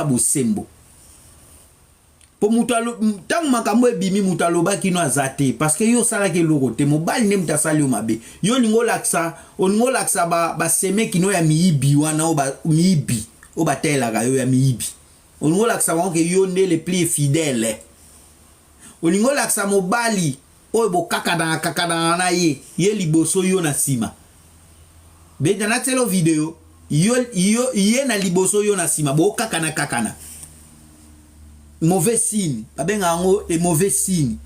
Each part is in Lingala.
bosembo po mutalo tant makambo ebimi mutalo ba kino azate parce que yo sala ke lorote mobali ne mtasali o mabe yo ningo laksa ba seme kino ya miibi wana o ba miibi o batela ga yo ya miibi oningo laksa wanke yo nde le plus fidèle oningo laksa mobali o bo kakada na ye liboso yo na sima beta na telo video yo na liboso yo na sima bo kakana mauvais signe babenga ngo et mauvais signe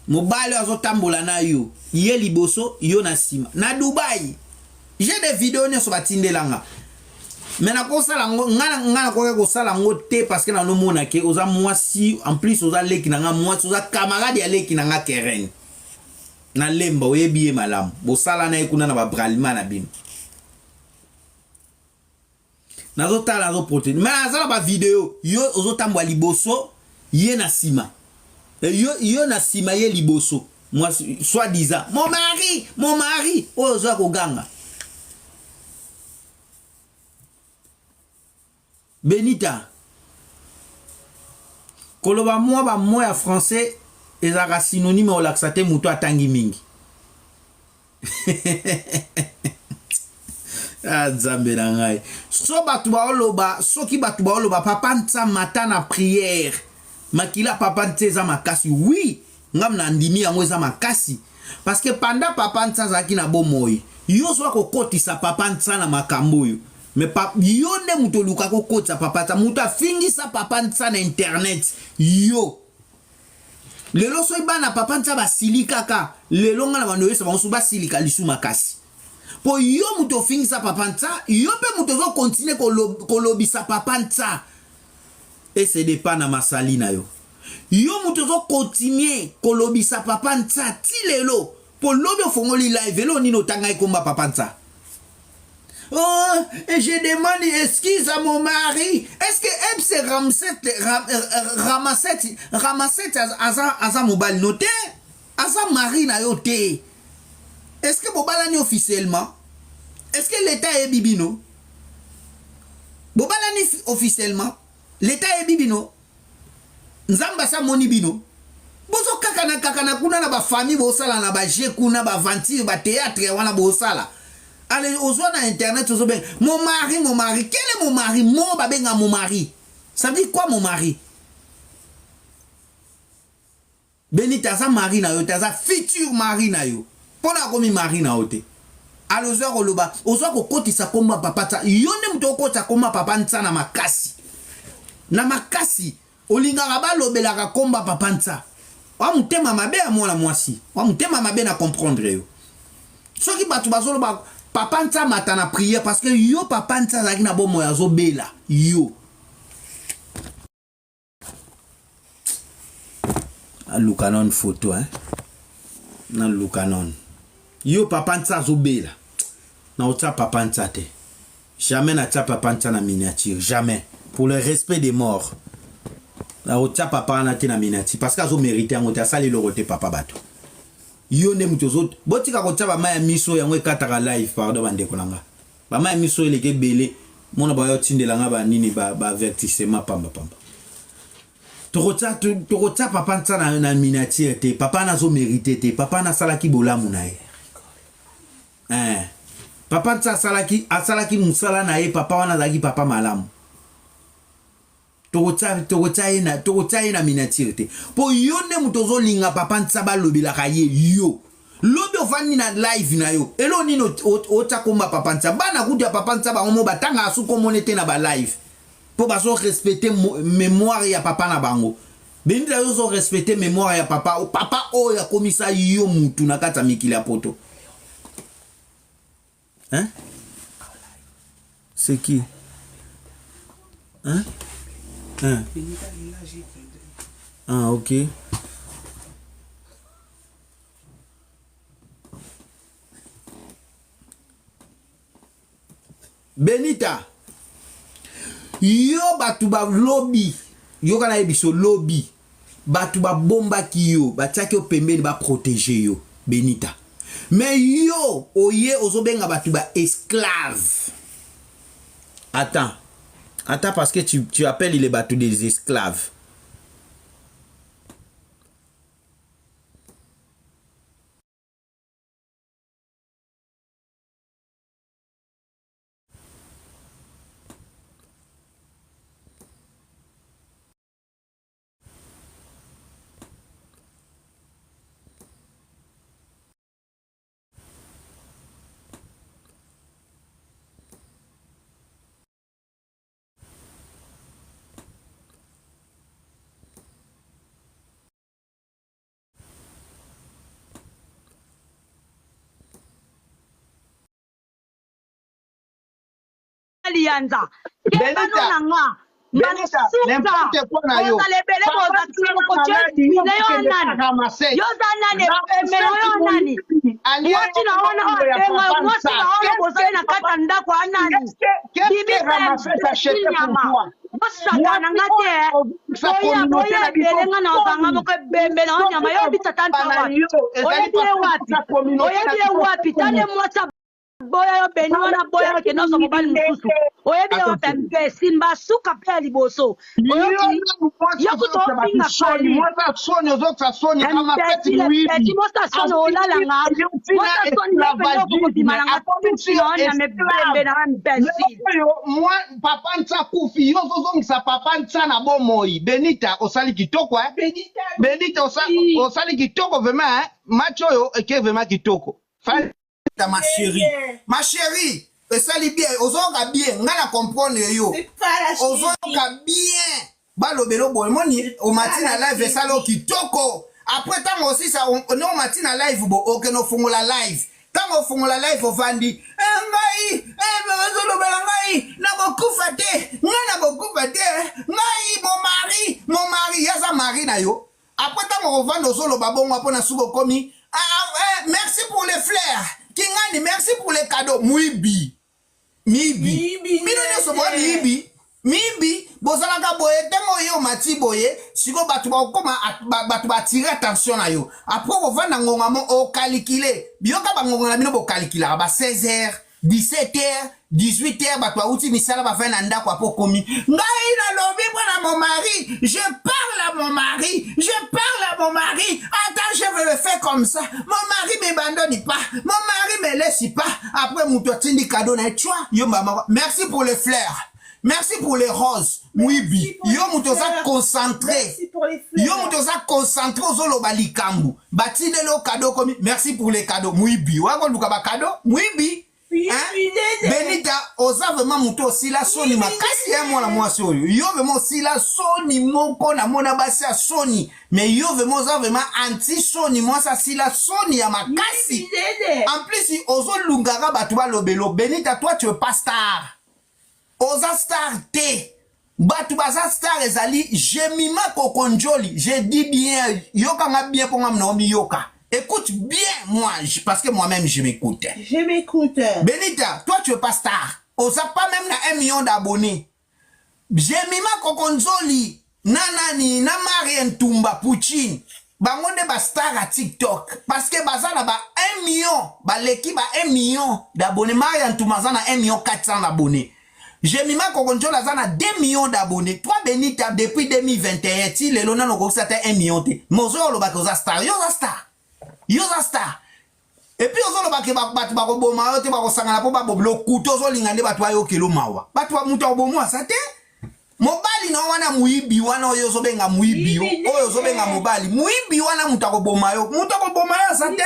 mobali azotambola na yo ye liboso yo na sima na Dubai j'ai des vidéos ne so batindelanga mais na kosala ngo ngana ko sala ngo te parce que na no mona ke oza mwasi en plus oza leki na nga mwasi oza camarade ya leki na nga Keren na lemba oyebi malamu bo sala na ekuna na ba bralima na bino nazo tala nazo protéine mais azala ba video yo ozo tambwa liboso ye na sima yo na sima ye liboso moi soit disant mon mari ozo ko ganga Benita koloba moi ya français ezaka synonyme o laxate muto atangi mingi Nzambe na ngai so batu ba oloba papa ntsa mata na prière makila papa ntsa makasi oui ngam na ndimi yango eza makasi parce que pendant papa ntsa zaki na bomoi yo so ko kotisa papa ntsa na makambo yo mais yo ne muto luka ko kotisa papa ntsa muto afingisa papa ntsa na internet yo lelo so ibana papa ntsa basili kaka lelo ngana bando yesa banso basilika lisu makasi po yo muto fingisa papa ntsa yo pe muto zo continue kolobisa papa ntsa et c'est dépend na masali na yo muto zo continue kolobisa papa ntsa ti lelo po lobi ofongoli live elo nino tanga ikomba papa ntsa oh et je demande excuse à mon mari est-ce que Ramset aza mobile noté aza mari na yo te. Est-ce que Bobalani officiellement? Est-ce que l'État est bibino? Bobalani officiellement? L'État est bibino? Nzamba sa moni bino? Bozo kakana kuna na ba famille bosala na ba je kuna ba venture ba théâtre wana bosala. Allez ozwa na internet ozo ben mon mari, quel est mon mari? Mo ba benga mon mari. Ça dit quoi mon mari? Benita sa mari na yo, ta futur mari na yo. Pona komi mari na ote alozo ko loba ozo ko kotisa komba papa ta yone mto kota komba papa ntsa na makasi olinga ba lobela ka komba papa ntsa wa mutema mabe ya mwana mwasi wa mutema mabe na comprendre yo soki batu bazolo ba papa ntsa mata na prière parce que yo papa ntsa zaki na bomo ya zobela yo alukanon photo na lukanon yo papa ntsa zobela na ota papa ntsa te jamais na tia papa ntsa na miniature jamais pour le respect des morts na ota papa na te na miniature parce que azo mériter ngo ta sali lorote papa bato yo ne muto zot botika ko tia ba maya miso yango ekataka live pardon bande kolanga ba maya miso eleke belé mona ba yo tindelanga ba nini ba avertissement pamba Tokota papa ntsa na miniature te papa na zo mériter te papa na salaki bolamu na ye papa ntsa asalaki musala na ye papa wana zaki papa malamu tokota ye na miniature te po yo ne muto zo linga papa ntsa ba lobela ka ye yo lobi ofani na live na yo elo nino ota komba papa ntsa bana kudia papa ntsa ba omo batanga asu komonete na ba live pour baso respecter mémoire ya papa na bango benita yo so respecter mémoire ya papa o ya komisa yo mutu na kata mikili ya poto c'est qui ok Benita yo batu ba lobby yo kana ebiso lobby batu ba bomba ki yo batiaki yo pembeni ba protéger yo Benita mais yo oye ozobenga batu ba esclave attends Attends, parce que tu appelles les bateaux des esclaves. Alianza. Benita, n'importe quoi na yo. boya yo beni wana boya ke nozo mobali mususu oyebi yo pembe simba suka pe liboso yo kutofinga fali mwata soni ozoksa soni kama feti muibi mosta soni olala nga mosta soni nependo kukudimana nga tuti ona mebembe na mbesi moi papa ntsa kufi yo zozongisa papa ntsa na bomoi Benita osali kitoko Benita osali kitoko vraiment match oyo eke vraiment kitoko ma chérie, ça li bien, ozoka bien, ngana comprendre yo. Ozoka bien. Balobelo boy moni o matina live ça lo kitoko. Après tant aussi ça on matina live bo okeno fungola live. Tant fungola live ovandi. Ngai, bazolobela ngai, na bokufa te. Ngana bokufa te. Ngai mon mari, yaza mari na yo. Après tant ovandi ozolo babongo apona suko komi. Merci pour les fleurs. Kingani, merci pour les cadeaux. Mibi. Mino so bo mibi. Bozalaka boye temo yo mati boye. Siko batu ba koma batu ba tirer attention na yo. Après on va na ngonga mo o calculer. Bioka ba ngonga bino bo calculer ba 16h, 17h, 18h batu ba uti misala ba fena ndako apo komi. Ngai na lobi bwana mon mari, je parle à mon mari. Attends, je vais le faire comme ça. Mon mari me abandonne pas. Mon mari me laisse pas. Après muto tindi cadeau na tu vois. Yo mama, merci pour les fleurs. Merci pour les roses. Muibi. Yo muto za concentré. Yo muto za concentré ozolo balikambu. Batine lo cadeau comme merci pour les cadeaux. Muibi. Wako luka ba cadeau? Muibi. Hein? Benita, oza vraiment muto aussi la soni makasi ya mwana mwasi oyo. Yo vraiment aussi la soni moko na mona basi ya soni. Mais yo vraiment oza vraiment anti soni moi ça si la soni ya makasi. En plus si ozo lungara batu ba lobelo. Benita, toi tu es pas star. Oza star te. Batu baza star ezali jemima kokonjoli. Je dis bien yoka nga bien pour nga mnomi yoka. Écoute bien moi, parce que moi-même je m'écoute. Je m'écoute. Benita, toi tu es pas star. Oza pas même na 1 million d'abonnés. Jemima kokonjoli. Nanani, na Marien Tumba, Poutine. Bangonde ba star à TikTok. Parce que bazana ba 1 million. Ba l'équipe ba 1 million d'abonnés. Marien Tumba zana 1 million 400 d'abonnés. Jemima Kokonjo la zana 2 millions d'abonnés. Toi Benita depuis 2021, ti le lona no ko sa 1 million te. Mozo lo ba ko za star. Yo za star. Et puis ozo lo ba ke batu ba ko boma yo te ba ko sangana po ba boblo kuto zo lingande batu ayo kelo mawa. Batu ba muta obomo sa te. Mobali no wana muibi wana oyo zo benga muibi yo. Oyo zo benga mobali. Muibi wana muta ko boma yo. Muta ko boma yo sa te.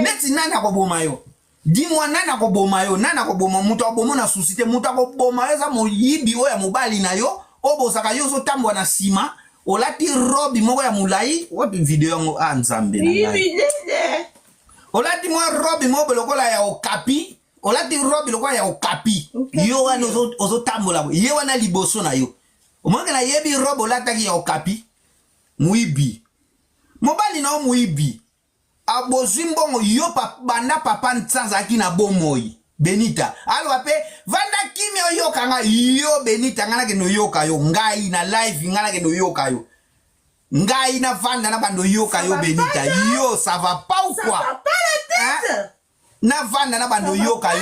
Neti nana ko boma yo. Dis-moi nana ko boma yo, nana ko boma muta ko boma na susite muta ko boma yo za muyibi oya mobali na yo. Obo saka yo zo tambwa na sima. Olati robi moko ya mulai. Wapi video yango nzambe na ngai. Olati mwa robi moko lokola ya okapi. Olati robi lokola ya okapi. Yo wana ozo tambola. Ye wana liboso na yo. Omonga na yebi robi olata ki ya okapi. Muibi. Mobali na muibi. Abozimbongo yo banda papa ntsanza ki na bomoi. Benita. Alo ape vanda kimi yo kanga yo Benita ngana ke no yoka yo ngai na live ngana ke no yoka yo. Ngai na vanda na bando yoka yo Benita. Yo ça va pas ou quoi? Ça va pas la tête. na vanda na bando yoka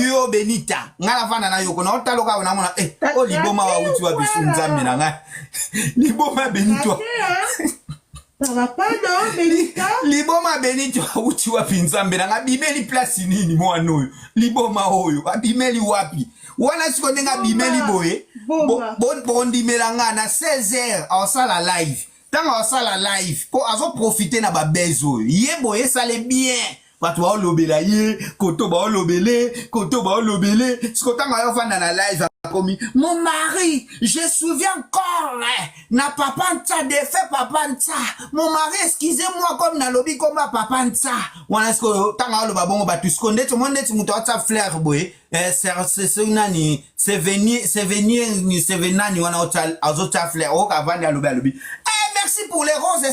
yo Benita ngala vanda na yoko na otaloka na mona o liboma wa uti wa bisu nzambe na nga liboma Benito ça va pas non Benita liboma Benito wa uti wa pinzambe na nga bimeli place nini mwana oyo liboma oyo abimeli wapi wana siko ndenga bimeli boye bon dimela nga na 16h awsala live tanga awsala live po azo profiter na ba bezo yebo esale bien Patu ba olobela ye, koto ba olobele, skotanga yo fanda na live komi. Mon mari, je souviens encore, na papa nta défait papa nta. Mon mari, excusez-moi comme na lobby comme papa nta. Wana sko tanga lo babongo batu skonde to monde ti muto atsa flair boy. C'est nani, c'est venani wana otsa azota flair o ka vanda lobby. Merci pour les roses,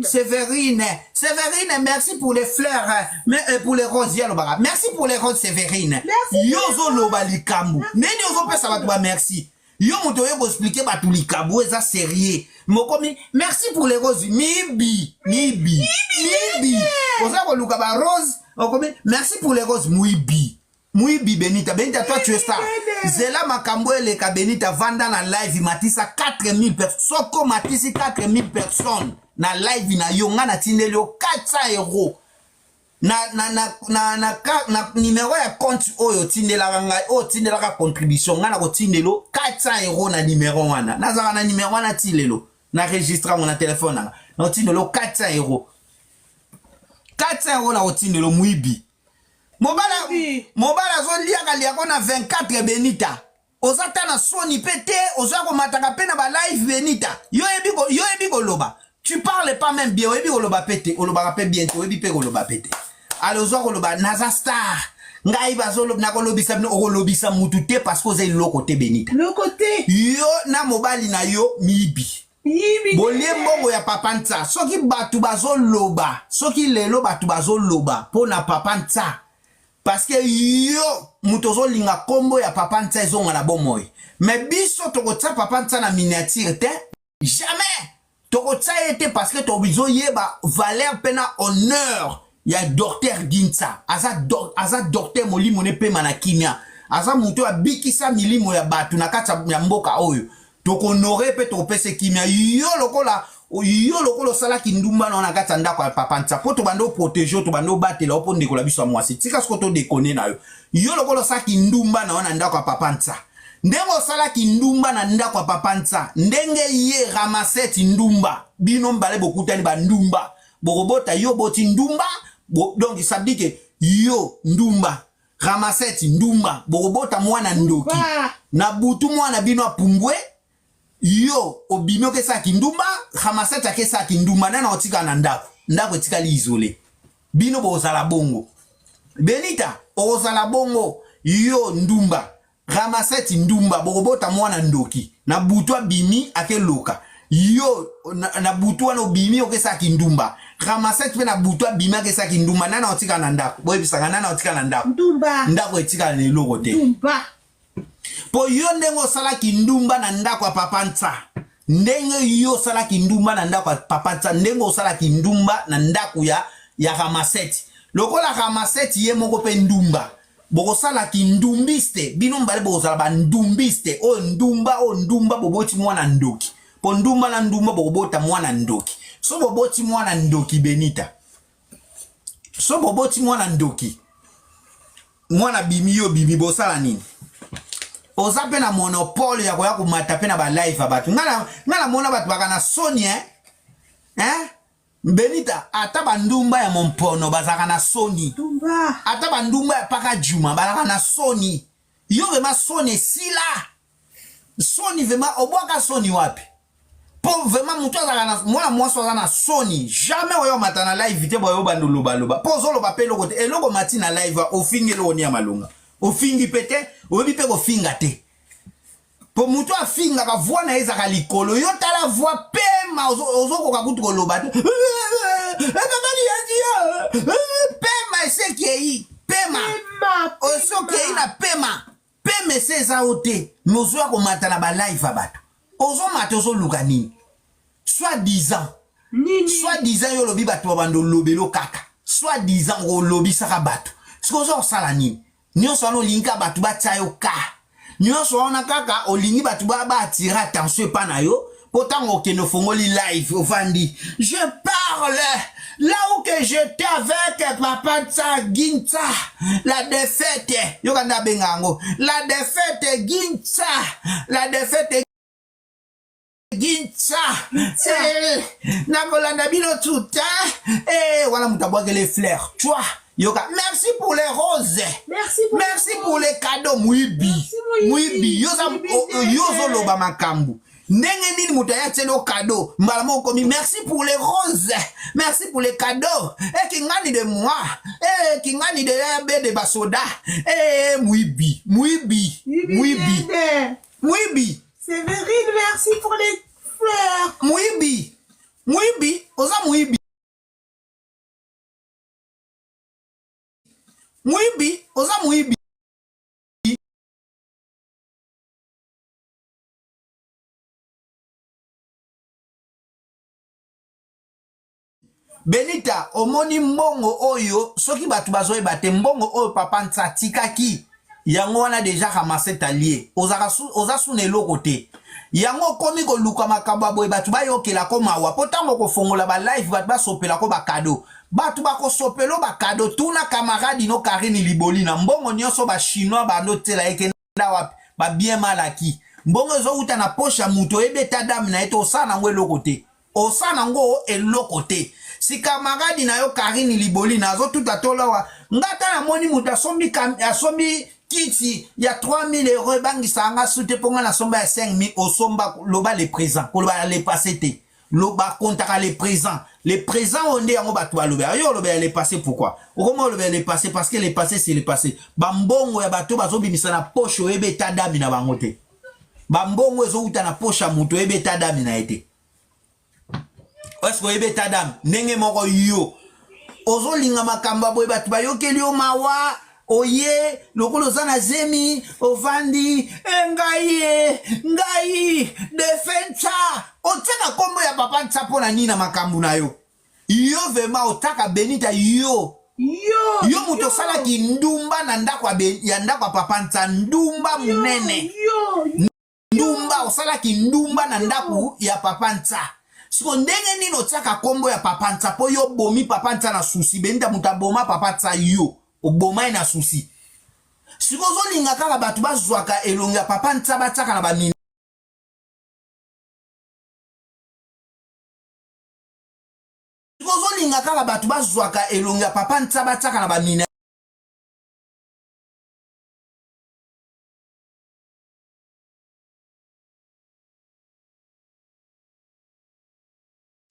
Séverine. Séverine, merci pour les fleurs. Mais pour les roses, merci pour les roses, Séverine. Yozo loba likamu. Neni yozo pe sabatba merci. Yo moto yo expliquer ba tout likamu, ça sérieux. Mokomi, merci pour les roses. Mibi. Oza ko luka ba rose. Mokomi, merci pour les roses. Muibi Benita, toi tu es ça. Zela makambo le ka Benita vanda na live matisa 4000 personnes. Soko matisi 4000 personnes na live na yonga na tindelio 400 euros. Na numéro ya compte oyo tindela nga o tindela ka contribution nga na ko tindelo 400 euros na numéro wana. Na zaka na numéro wana tilelo. Na registra mon téléphone na. Na tindelo 400 euros. 400 euros na ko tindelo muibi. Mobala zo liaka liako na 24 Benita. Ozata na soni pete, ozako mataka pe na ba live Benita. Yo ebi ko loba. Tu parles pas même bien, oyebi ko loba pete, o loba pe bien, oyebi pe ko loba pete. Alors ozako loba naza star. Ngai bazo loba na ko lobisa no ko lobisa mutu te parce que oze lo côté Benita. Le côté. Yo na mobali na yo mibi. Bolie mbongo ya papa nta. Soki batu bazo loba, soki lelo batu bazo loba po na papa nta. Parce que yo mutozo linga kombo ya papa nta ezonga na bomoy. Mais biso tokotsa papa nta na miniature te jamais. Tokotsa ete parce que tobizo yeba valeur pena honneur ya docteur Ginza. Aza docteur molimo ne pema na kimia. Aza muto abikisa milimo ya batu na kata ya mboka oyo. Tokonore pe topese kimia yo lokolo sala kindumba na na kata ndako ya papa nta po to bando protéger to bando batela opo ndeko la biso mwasi tika sko to déconner na yo lokolo sala kindumba na ndako ya papa nta ndengo sala kindumba na ndako ya papa nta ndenge ye ramaseti ndumba bino mbale bokutani ba ndumba bokobota yo boti ndumba donc ça dit que yo ndumba ramaseti ndumba bokobota mwana ndoki na butu mwana bino apumbwe yo obimio ke sa kindumba ramaseta ke sa kindumba na otika na ndako etika li isolé bino bozala bongo Benita ozala bongo yo ndumba ramaseti ndumba bokobota mwana ndoki na butu abimi akeloka yo na butu wana obimi ke sa kindumba ramaseti pe na butu abimi ke sa kindumba na otika na ndako boyebisanga na otika na ndako etika na eloko te ndumba po yo ndengo sala kindumba na ndako ya papa nta ndenge yo sala kindumba na ndako ya papa nta ndengo sala kindumba na ndako ya ramaseti lokola ramaseti ye moko pe ndumba boko sala kindumbiste bino mbale boko sala ba ndumbiste o ndumba boboti mwana ndoki po ndumba na ndumba bobota mwana ndoki so boboti mwana ndoki Benita so boboti mwana ndoki mwana bimi yo bimi bosala nini oza pe na monopole ya koya kumata pe na ba live abatu ngala mona batu baka na soni Benita ata bandumba ya mompono bazaka na soni ata bandumba ya paka juma bazaka na soni yo vema soni sila soni vema obwaka soni wapi po vema mutu azaka na mwana mwaso azaka na soni jamais oyo mata na live te boyo bando loba po zo loba pe loko te eloko mati na live ofingi lo ni ya malunga ofingi pete obi pe ko finga te po mutu afinga ka voix na ezaka likolo yo tala voix pema ozoko ka kutu ko loba te pema esekei pema osokei na pema seza ote mozo ya komata na ba live abato ozo mata ozo luka nini soi-disant yo lobi bato bando lobelo kaka soi-disant o lobi saka bato sikozo osala nini nyonso wana olingi ka bato batia yo ka nyonso wana kaka olingi bato baatire attention epa na yo po ntango okende ofongoli live ofandi je parle là où que j'étais avec papa Tsa Ginza la défaite yokanda bengango la défaite Ginza la défaite Ginza nakolanda bino tout voilà mutabwake les fleurs tu vois yoka merci pour les roses merci pour les cadeaux muibi yozo loba makambu ndenge nini mutaya telo cadeau mbala moko mi merci pour les roses merci pour les cadeaux kingani de moi kingani de basoda muibi Séverine, merci pour les fleurs. Muibi oza muibi oza muibi Benita omoni mbongo oyo soki batu bazoyeba te mbongo oyo papa Ntsa tikaki yango wana deja ramasse talie oza suna eloko te yango komi koluka makambo boye batu bayokela ko mawa po ntango kofongola ba live batu basopela ko bakado batu bakosopelo bakado tuna camarade no Karine Liboli na mbongo nyonso ba chinois bando tela ekenda wapi ba bien malaki mbongo zo uta na poche muto ebeta dame na eto osana ngo eloko te osana ngo eloko te si camarade na yo Karine Liboli na zo tuta tolawa ngata na moni muta asombi kiti ya 3000 € bangisa nga sute ponga na somba ya 5000 osomba loba les présents koloba les passé te loba kontaka les présents onde yango batu baloba yo loba les passé pourquoi okomo loba les passé parce que les passé c'est les passé bambongo ya bato bazobimisa na poche oyebeta dami na bango te bambongo ezo uta na poche muto oyebeta dami na ete est-ce oyebeta dami ndenge moko yo ozolinga makamba boye batu bayokeli yo mawa oye lokolo zana zemi ovandi ngai defensa otaka kombo ya papa Ntsa pona nina makambu na yo vema otaka Benita yo muto sala ki ndumba na ndako ya ndako papa Ntsa ndumba munene ndumba osala ki ndumba na ndako ya papa Ntsa siko ndenge nini otaka kombo ya papa Ntsa po yo bomi papa Ntsa na susi Benita mutaboma papa Ntsa yo oboma na susi sikozo linga kaka batu bazwaka elonga papa Ntsa bataka na bamina sikozo linga kaka batu bazwaka elonga papa Ntsa bataka na bamina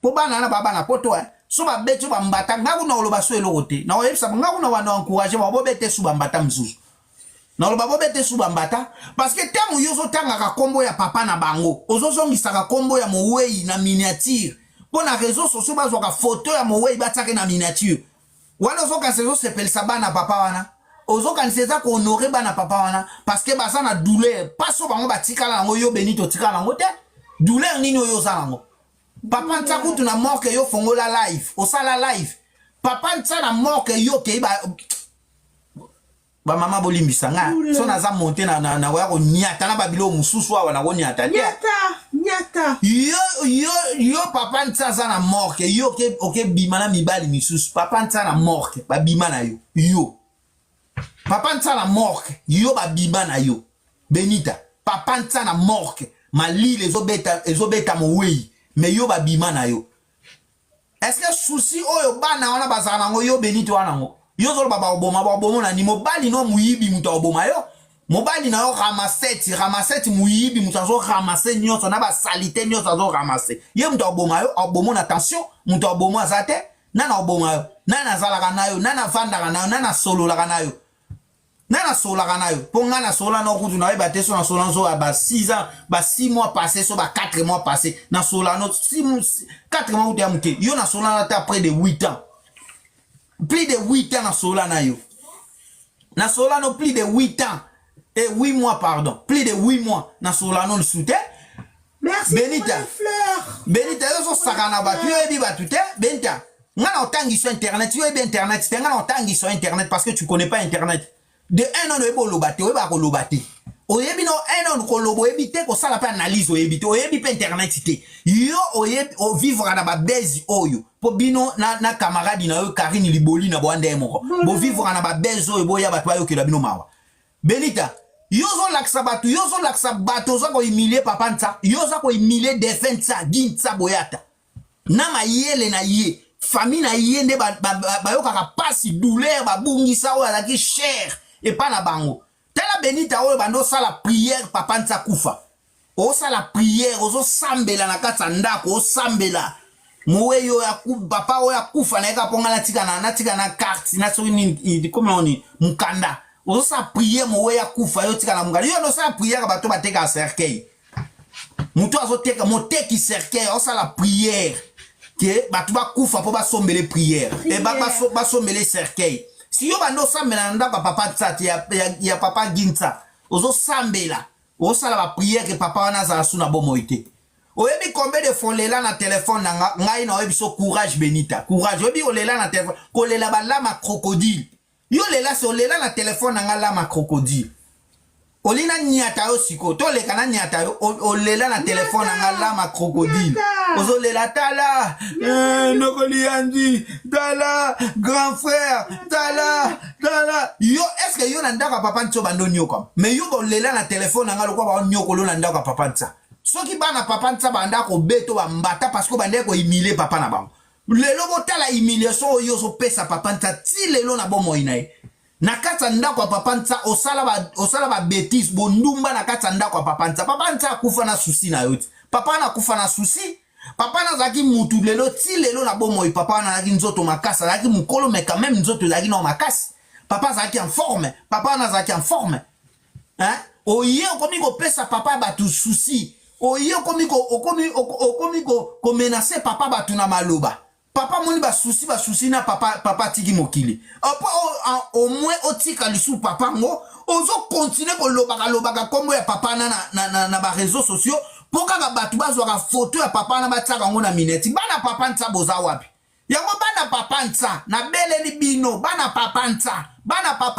po bana na baba na poto so ba betu ba mbata ngaku na oloba so eloko te na oyebisa ngaku na wana encourager ba bobete su ba mbata msusu na oloba bobete su ba mbata parce que temu yozo tanga ka kombo ya papa na bango ozozongisa ka kombo ya mowei na miniature po na réseaux sociaux bazwa ka photo ya mowei batake na miniature wana ozoka sezo sepelisa bana papa wana ozoka nseza ko honorer bana papa wana parce que baza na douleur paso bango batikala nango yo Benito tikala nango te douleur nini oyo za nango papa Ntsa kutu na morke yo fongola live osala live papa Ntsa na morke yo ke ba mama bolimbisa nga so naza monte na wako nyata na babilo mususu wa na nyata yo papa Ntsa za na morke yo ke oke bima na mibali misusu papa Ntsa na morke ba bima na yo papa Ntsa na morke yo ba bima na yo Benita papa Ntsa na morke malile ezobeta mowei mais yo babima na yo est-ce que souci oyo bana wana bazala nango yo Benito wana ngo yo zolo baba oboma na ni mobali no muyibi muta oboma yo mobali na yo ramaseti muyibi muta zo ramasser nyonso na ba salite nyonso zo ramasser ye muta oboma yo oboma na attention muta oboma zate nana oboma yo nana zalaka na yo nana vandaka na yo nana sololaka na yo nana solaka na yo ponga na sola no kutu na ba te so na sola so ba 6 ans ba 6 mois passés so ba 4 mois passés na sola no 4 mois uta muke yo na sola na après de 8 ans plus de 8 ans na sola na yo na sola no plus de 8 ans et 8 mois pardon plus de 8 mois na sola no le soute merci Benita pour les fleurs Benita yo so sakana ba tu ebi ba tout Benita Ngana otangi sur internet, tu es bien internet, c'est ngana otangi sur internet parce que tu connais pas internet. De un an ebo lobate, eba ko lobate. Oyebi no un an ko lobo ebi te ko sala pa analyse oyebi te, oyebi pa internet te. Yo oyebi o vivre na ba bezi oyo. Po bino na camarade na yo Karine Liboli na boande moko. Bo vivre na ba bezi oyo boya batwa yo ke la bino mawa. Benita, yo zo laksa bato zo ko humilier papa nta, yo zo ko humilier defensa ginta boyata. Na mayele na ye. Famille na yende ba yo kaka pasi douleur ba bungisa o alaki cher et pas na bango. Tela Benita o bando sala prière papa nta kufa. O sala prière ozo sambela na kata ndako o sambela. Mowe yo ya papa o ya kufa na eka ponga na tika na carte na so ni comme on dit mukanda. Ozo sa prière mowe ya kufa yo tika na mukanda. Yo no sa prière ba to bateka cercueil. Muto azo teka moteki cercueil o sala prière. Que batu ba kufa po ba sombele prière et ba sombele cercueil. Si yo bando sambela nda papa tsati ya papa ginta ozo sambela o sala ba prière que papa wana za suna bomoité. Oyebi combien de fois lela na téléphone na ngai na oyebi so courage Benita courage oyebi o lela na téléphone ko lela ba lama crocodile yo lela so lela na téléphone na nga lama crocodile. Olina nyata yo siko to le kana nyata yo o lela na téléphone na lama crocodile ozo lela tala nokoli andi tala grand frère tala yo est-ce que yo na ndaka papa nto bando nyoka mais yo bo lela na téléphone na ngalo kwa ba nyoko lo na ndaka papa nta soki bana papa nta banda ko beto ba mbata parce que bande ko humilier papa na bango lelo bo tala humiliation yo so pesa papa nta ti lelo na bomo inae. Na kata ndako papa nta osala ba bêtise bondumba na kata ndako papa nta kufa na susi na yote papa na kufa na susi papa na zaki mutu lelo ti lelo na bomo papa na zaki nzoto makasa zaki mukolo mais quand même nzoto zaki na makasi papa zaki en forme papa na zaki en forme hein oye okomi ko pesa papa batu susi oye okomi ko menacer papa batu na maloba. Papa moni ba souci na papa tiki mokili. Au moins otika lisu papa ngo ozo continuer ko lobaka kombo ya papa na ba réseaux sociaux pour ka batu bazwa photo ya papa na bataka ngo na mineti. Bana papa nta boza wapi. Yango bana papa nta na bele ni bino bana papa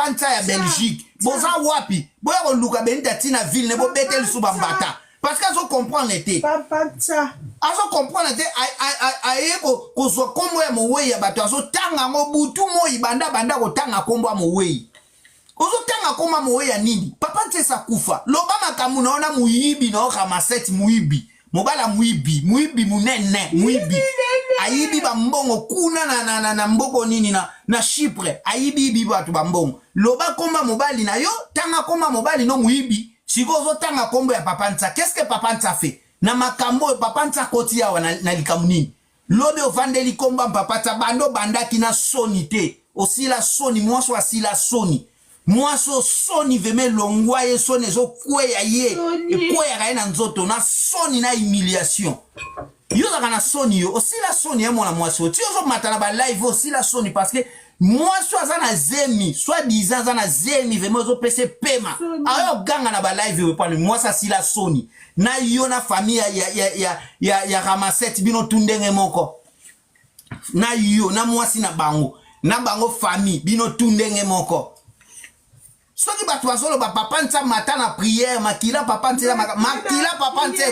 nta ya Belgique. Boza wapi. Boya ko luka Benita tina ville ne bo betel su bambata. Parce qu'elles ont comprendre l'été. Papa ça. Elles ont comprendre l'été. Aïe ko so kombo ya mowe ya bato. Azo tanga ngo butu mo ibanda ko tanga kombo ya mowe. Ozo tanga kombo mowe ya nini? Papa nte sa kufa. Loba makamu naona muibi na ramaseti muibi. Mobala muibi munene muibi. Aibi ba mbongo kuna na mboko nini na Chypre. Aibi batu ba mbongo. Loba komba mobali na yo tanga komba mobali no muibi. Sikozo tanga kombo ya papa nta. Qu'est-ce que papa nta fait? Na makambo papa nta koti ya na likamuni. Lobe ovandeli komba papa nta bando bandaki na soni te. Osila soni mwaso asila soni. Mwaso soni veme longwa ye soni zo kwe ya ye. E kwe ya kaena nzoto na soni na humiliation. Yo zaka na soni yo. Osila soni ya mwana mwaso. Ti yo zo matana ba live osila soni parce que moi soit na zemi soit disant na zemi vraiment zo pese pema ayo ganga na ba live we pale moi ça si la soni na yo na famille ya ramasette bino tundenge moko na yo na moi si na bango famille bino tundenge moko soki bato bazolo ba papa nta mata na prière makila papa nta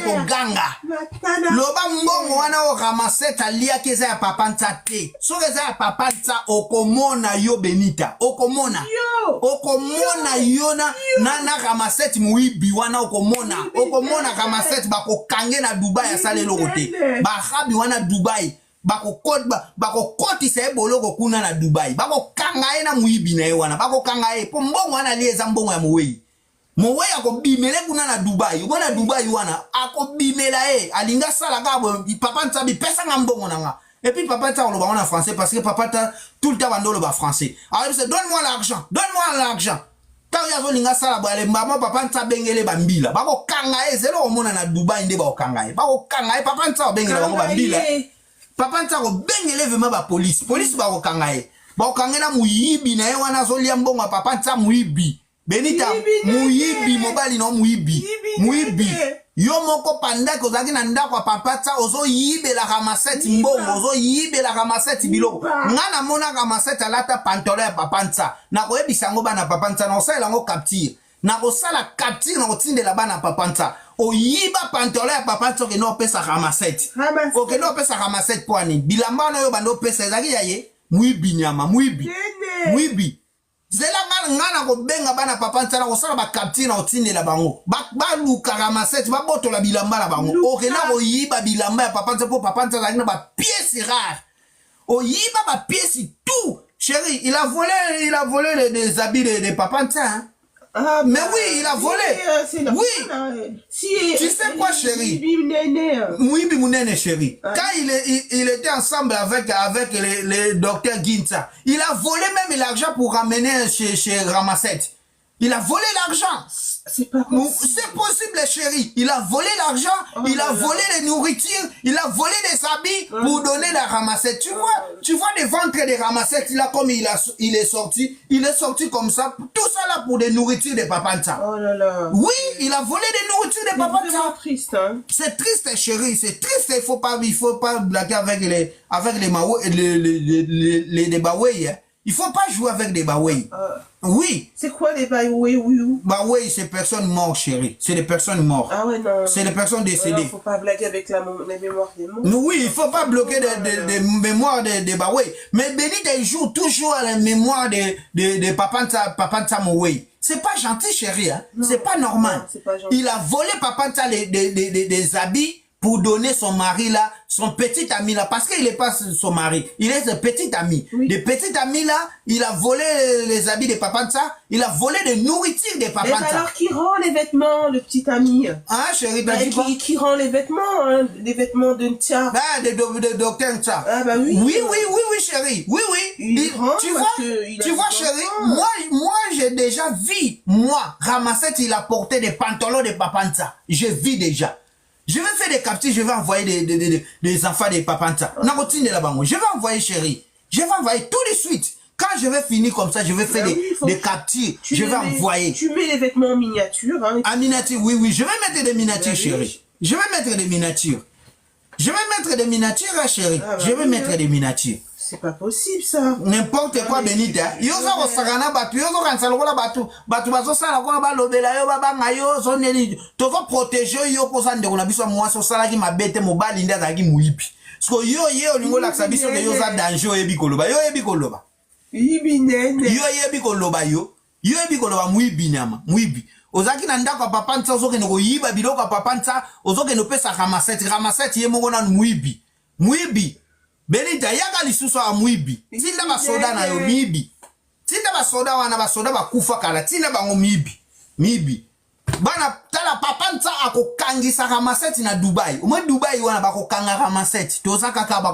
ko ganga loba mbongo wana o ramasette alia keza ya papa nta te soki eza ya papa nta okomona yo Benita okomona yo na ramasette muibi wana okomona ramasette bako kange na Dubai asale lokote ba habi wana Dubai bako koti se boloko kuna na Dubai bako kanga na muibi na wana bako kanga po mbongo wana lieza mbongo ya mowe ako bimele kuna na Dubai ubona Dubai wana ako bimela alinga sala kabo papa ntabi pesa nga mbongo nanga et puis papa ta oloba en français parce que papa ta tout le temps bandolo ba français alors c'est donne-moi l'argent ta ya zo linga sala ba le mama papa nta bengele bambila bako kanga zelo omona na Dubai nde bako kanga papa nta bengele bako bambila papa nta ko bengele vema ba police bako kangaye na muibi na wana zo lia mbongo papa nta muibi Benita muibi mobali no muibi yo moko panda ko zaki na ndako ya papa tsa ozo yibe la ramasette mbongo ozo yibe la ramasette biloko ngana mona ramasette alata pantalon ya papa tsa na ko yebisa ngo bana papa tsa na osala ngo capture na ko sala capture na ko tindela bana papa tsa o yiba pantalon ya papa tsa ke no pesa ramasette o ke no pesa ramasette poani bilamba na yo bando pesa zaki ya ye muibi nyama muibi zela ngana ko benga bana papa ntana ko sala ba capture na otindela bango ba luka ramasette ba botola bilamba na bango oke na ko yiba bilamba ya papa ntana po papa ntana na ba pièces rares o yiba ba pièces tout chérie il a volé les habits de papa ntana. Ah, mais oui, il a volé. Oui. Tu sais quoi, chérie? Mouibi Mounene, chérie. Quand il était ensemble avec le docteur Ginza, il a volé même l'argent pour ramener chez Ramasette. Il a volé l'argent. C'est pas possible. C'est possible, chérie. Il a volé l'argent, il a volé les nourritures, il a volé les habits pour donner la Ramasette. Tu vois les ventres des Ramassettes, là, comme il est sorti comme ça. Tout ça là pour des nourritures de Papa Nta. Oh là là. Oui, il a volé des nourritures de Papa Nta. C'est triste, hein. C'est triste, chérie. C'est triste. Il faut pas blaguer avec les Maoué, les Baoué. Il faut pas jouer avec des Baoué. Oui. C'est quoi les Baoué? Baoué, c'est personnes mortes, chérie. C'est des personnes mortes. Ah ouais, non. C'est des personnes décédées. Il faut pas blaguer avec les mémoires des morts. Oui, il faut pas bloquer des mémoires de Baoué. Mais Benita, il joue toujours à la mémoire de Papa Nta Moué. C'est pas gentil, chérie. Hein? C'est pas normal. Non, pas gentil. Il a volé Papa Nta des habits pour donner son mari là, son petit ami là, parce qu'il n'est pas son mari, il est un petit ami. Oui. Le petit ami là, il a volé les habits de Papa Nta, il a volé des nourritures de Papa Nta. Et alors qui rend les vêtements, le petit ami? Ah, chérie, qui rend les vêtements, hein, les vêtements de Ntia? Ah, de docteur Nta. Ah bah oui. Oui, chérie. Oui. Tu vois, chérie, moi j'ai déjà vu, Ramasette, il a porté des pantalons de Papa Nta. Je vis déjà. Je vais faire des captures, je vais envoyer des enfants de Papa Nta. Je vais envoyer, chérie. Je vais envoyer tout de suite. Quand je vais finir comme ça, je vais faire des captures. Je vais envoyer. Tu mets les vêtements en miniature. Hein, en miniature, oui. Je vais mettre des miniatures, chérie. Je vais mettre des miniatures. Chérie. Je vais mettre des miniatures. C'est pas possible, ça. N'importe quoi, Benita. Yo zo sakana batu, yo zo kansala kola batu bazo sala kola ba lobela yo baba ngayo zo neli. Tozo protéger yo posa ndeko na biso moi so sala ki mabete mobali nda za ki muipi. Sko yo lingo la biso ke yo za danger yebi koloba. Yo yebi koloba. Yibi nene. Yo yebi koloba yo. Yo yebi koloba muibi nyama, muibi. Ozaki na ndako Papa Nta ozo ke no yiba biloko Papa Nta, ozo ke no pesa Ramasette ye mongo na muibi. Benita yaka lisusu a muibi. Tinda ba soda na yo mibi. Tinda ba soda wana ba soda ba kufa kala. Tinda ba ngo mibi. Bana tala Papa Nta akokangisa Ramasette na Dubai. Ume Dubai wana ba kokanga Ramasette. Toza kaka ba